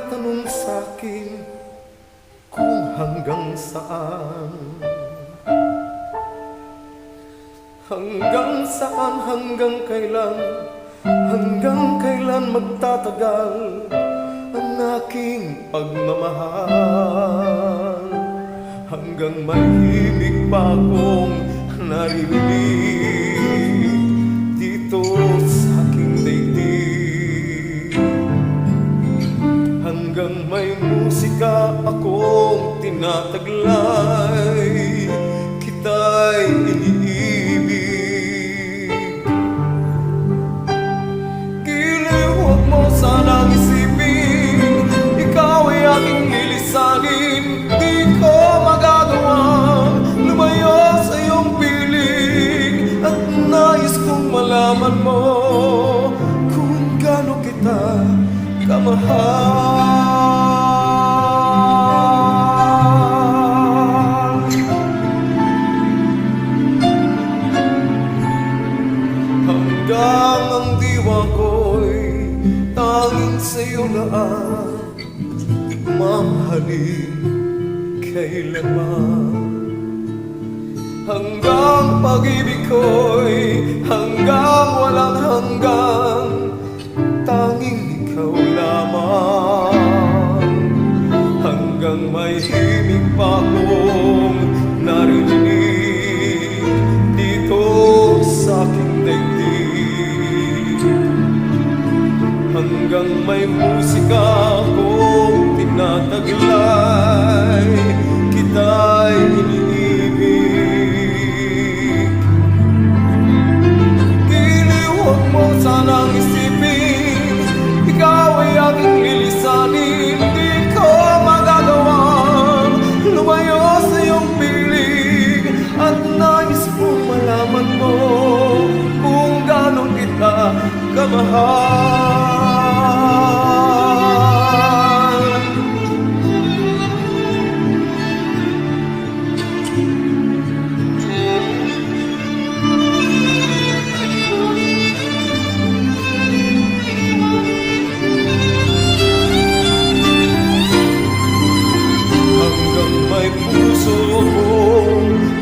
tinatanong sa'kin kung hanggang saan. Hanggang saan, hanggang kailan magtatagal ang aking pagmamahal. Hanggang may himig pa akong naririnig dito sa aking daigdig. Hanggang may musika akong tinataglay, kita'y iniibig. Giliw, huwag mo sanang isipin, ikaw ay aking lilisanin. Di ko magagawang lumayo sa iyong piling, at nais kong malaman mo kung gaano kita kamahal. Hanggang ang diwa ko'y tanging sa'yo laan, mamahalin kailanman. Hanggang pag-ibig ko'y hanggang walang hanggan, tanging ikaw lamang. Hanggang may himig pa akong naririnig dito sa aking daigdig. Hanggang may musika akong tinataglay, kita'y iniibig. Giliw, huwag mo sanang isipin, ikaw ay aking lilisanin. Di ko magagawang lumayo sa iyong piling, at nais kong malaman mo kung gaano kita kamahal.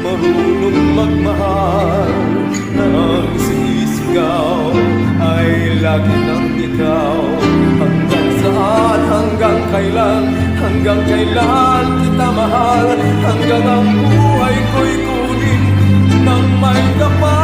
Marunong magmahal na ang sinisigaw ay lagi ng ikaw. Hanggang saan, hanggang kailan kita mahal, hanggang ang buhay ko'y kunin ng may kapal.